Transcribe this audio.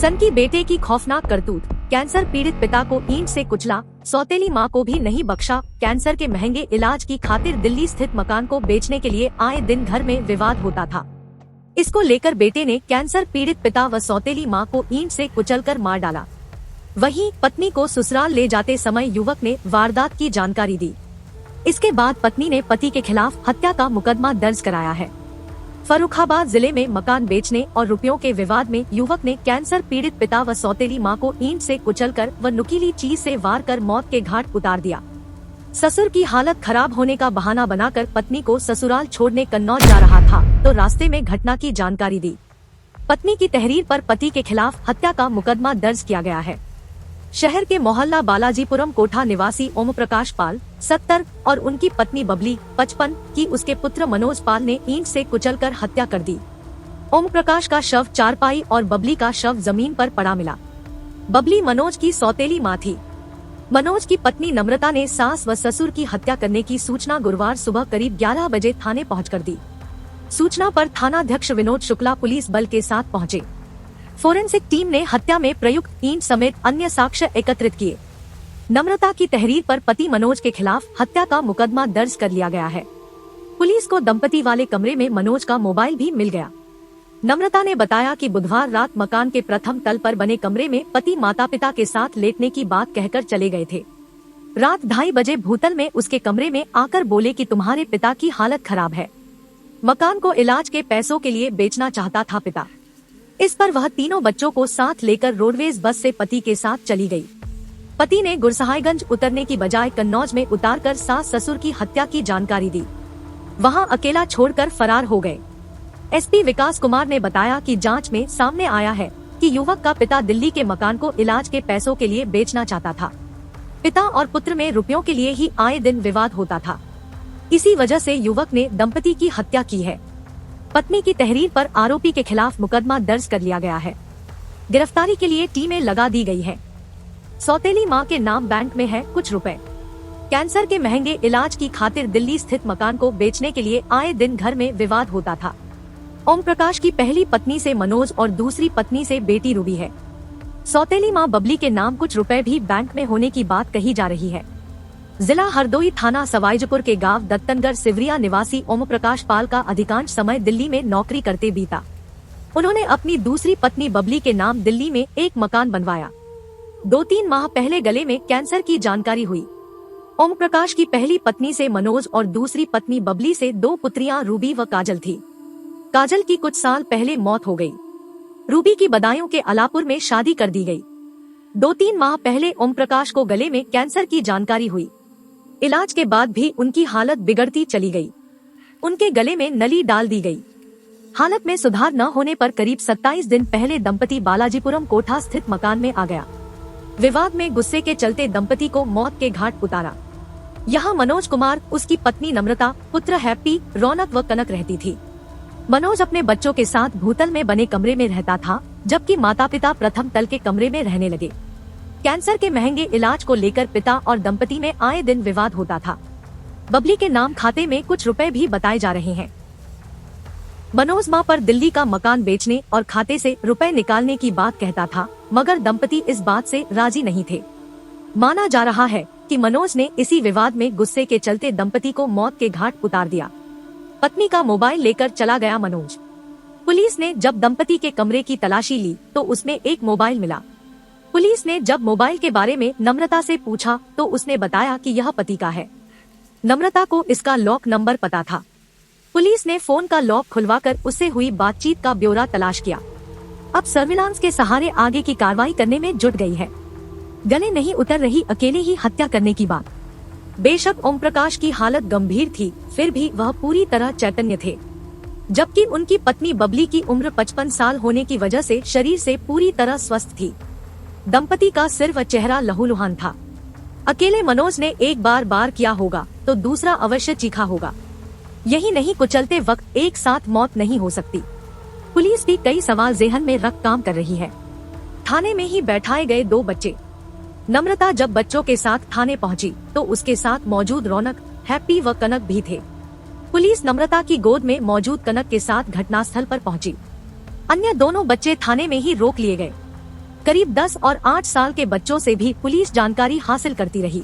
सन की बेटे की खौफनाक करतूत, कैंसर पीड़ित पिता को ईंट से कुचला, सौतेली मां को भी नहीं बख्शा। कैंसर के महंगे इलाज की खातिर दिल्ली स्थित मकान को बेचने के लिए आए दिन घर में विवाद होता था। इसको लेकर बेटे ने कैंसर पीड़ित पिता व सौतेली मां को ईंट से कुचलकर मार डाला। वहीं पत्नी को ससुराल ले जाते समय युवक ने वारदात की जानकारी दी। इसके बाद पत्नी ने पति के खिलाफ हत्या का मुकदमा दर्ज कराया है। फर्रुखाबाद जिले में मकान बेचने और रुपयों के विवाद में युवक ने कैंसर पीड़ित पिता व सौतेली मां को ईंट से कुचलकर व नुकीली चीज से वार कर मौत के घाट उतार दिया। ससुर की हालत खराब होने का बहाना बनाकर पत्नी को ससुराल छोड़ने कन्नौज जा रहा था तो रास्ते में घटना की जानकारी दी। पत्नी की तहरीर पर पति के खिलाफ हत्या का मुकदमा दर्ज किया गया है। शहर के मोहल्ला बालाजीपुरम कोठा निवासी ओम प्रकाश पाल 70 और उनकी पत्नी बबली 55 की उसके पुत्र मनोज पाल ने ईंट से कुचलकर हत्या कर दी। ओम प्रकाश का शव चारपाई और बबली का शव जमीन पर पड़ा मिला। बबली मनोज की सौतेली मां थी। मनोज की पत्नी नम्रता ने सास व ससुर की हत्या करने की सूचना गुरुवार सुबह करीब 11 बजे थाने पहुंचकर दी। सूचना पर थानाध्यक्ष विनोद शुक्ला पुलिस बल के साथ पहुंचे। फोरेंसिक टीम ने हत्या में प्रयुक्त ईंट समेत अन्य साक्ष्य एकत्रित किए। नम्रता की तहरीर पर पति मनोज के खिलाफ हत्या का मुकदमा दर्ज कर लिया गया है। पुलिस को दंपति वाले कमरे में मनोज का मोबाइल भी मिल गया। नम्रता ने बताया कि बुधवार रात मकान के प्रथम तल पर बने कमरे में पति माता पिता के साथ लेटने की बात कहकर चले गए थे। रात 2:30 बजे भूतल में उसके कमरे में आकर बोले कि तुम्हारे पिता की हालत खराब है, मकान को इलाज के पैसों के लिए बेचना चाहता था पिता। इस पर वह तीनों बच्चों को साथ लेकर रोडवेज बस से पति के साथ चली गई। पति ने गुरसहायगंज उतरने की बजाय कन्नौज में उतारकर सास ससुर की हत्या की जानकारी दी। वहां अकेला छोड़कर फरार हो गए। एसपी विकास कुमार ने बताया कि जांच में सामने आया है कि युवक का पिता दिल्ली के मकान को इलाज के पैसों के लिए बेचना चाहता था। पिता और पुत्र में रुपयों के लिए ही आए दिन विवाद होता था। इसी वजह से युवक ने दंपति की हत्या की है। पत्नी की तहरीर पर आरोपी के खिलाफ मुकदमा दर्ज कर लिया गया है। गिरफ्तारी के लिए टीमें लगा दी गई है। सौतेली मां के नाम बैंक में है कुछ रुपए। कैंसर के महंगे इलाज की खातिर दिल्ली स्थित मकान को बेचने के लिए आए दिन घर में विवाद होता था। ओम प्रकाश की पहली पत्नी से मनोज और दूसरी पत्नी से बेटी रूबी है। सौतेली मां बबली के नाम कुछ रुपए भी बैंक में होने की बात कही जा रही है। जिला हरदोई थाना सवाईजपुर के गांव दत्तनगढ़ सिवरिया निवासी ओम प्रकाश पाल का अधिकांश समय दिल्ली में नौकरी करते बीता। उन्होंने अपनी दूसरी पत्नी बबली के नाम दिल्ली में एक मकान बनवाया। 2-3 माह पहले गले में कैंसर की जानकारी हुई। ओम प्रकाश की पहली पत्नी से मनोज और दूसरी पत्नी बबली से 2 पुत्रियां रूबी व काजल थी। काजल की कुछ साल पहले मौत हो गई। रूबी की बदायूं के अलापुर में शादी कर दी गई। 2-3 माह पहले ओम प्रकाश को गले में कैंसर की जानकारी हुई। इलाज के बाद भी उनकी हालत बिगड़ती चली गई। उनके गले में नली डाल दी गई। हालत में सुधार न होने पर करीब 27 दिन पहले दंपति बालाजीपुरम कोठा स्थित मकान में आ गया। विवाद में गुस्से के चलते दंपति को मौत के घाट उतारा। यहाँ मनोज कुमार, उसकी पत्नी नम्रता, पुत्र हैप्पी, रौनक व कनक रहती थी। मनोज अपने बच्चों के साथ भूतल में बने कमरे में रहता था, जबकि माता पिता प्रथम तल के कमरे में रहने लगे। कैंसर के महंगे इलाज को लेकर पिता और दंपति में आए दिन विवाद होता था। बबली के नाम खाते में कुछ रुपए भी बताए जा रहे हैं। मनोज मां पर दिल्ली का मकान बेचने और खाते से रुपए निकालने की बात कहता था, मगर दंपति इस बात से राजी नहीं थे। माना जा रहा है कि मनोज ने इसी विवाद में गुस्से के चलते दंपति को मौत के घाट उतार दिया। पत्नी का मोबाइल लेकर चला गया मनोज। पुलिस ने जब दंपति के कमरे की तलाशी ली तो उसमें एक मोबाइल मिला। पुलिस ने जब मोबाइल के बारे में नम्रता से पूछा तो उसने बताया कि यह पति का है। नम्रता को इसका लॉक नंबर पता था। पुलिस ने फोन का लॉक खुलवाकर उससे हुई बातचीत का ब्यौरा तलाश किया। अब सर्विलांस के सहारे आगे की कार्रवाई करने में जुट गई है। गले नहीं उतर रही अकेले ही हत्या करने की बात। बेशक ओम प्रकाश की हालत गंभीर थी, फिर भी वह पूरी तरह चैतन्य थे, जबकि उनकी पत्नी बबली की उम्र 55 साल होने की वजह से शरीर से पूरी तरह स्वस्थ थी। दंपति का सिर व चेहरा लहूलुहान था। अकेले मनोज ने एक बार किया होगा तो दूसरा अवश्य चीखा होगा। यही नहीं, कुचलते वक्त एक साथ मौत नहीं हो सकती। पुलिस भी कई सवाल जेहन में रख काम कर रही है। थाने में ही बैठाए गए 2 बच्चे। नम्रता जब बच्चों के साथ थाने पहुंची तो उसके साथ मौजूद रौनक, हैप्पी व कनक भी थे। पुलिस नम्रता की गोद में मौजूद कनक के साथ घटनास्थल पर पहुंची। अन्य दोनों बच्चे थाने में ही रोक लिए गए। करीब 10 और 8 साल के बच्चों से भी पुलिस जानकारी हासिल करती रही।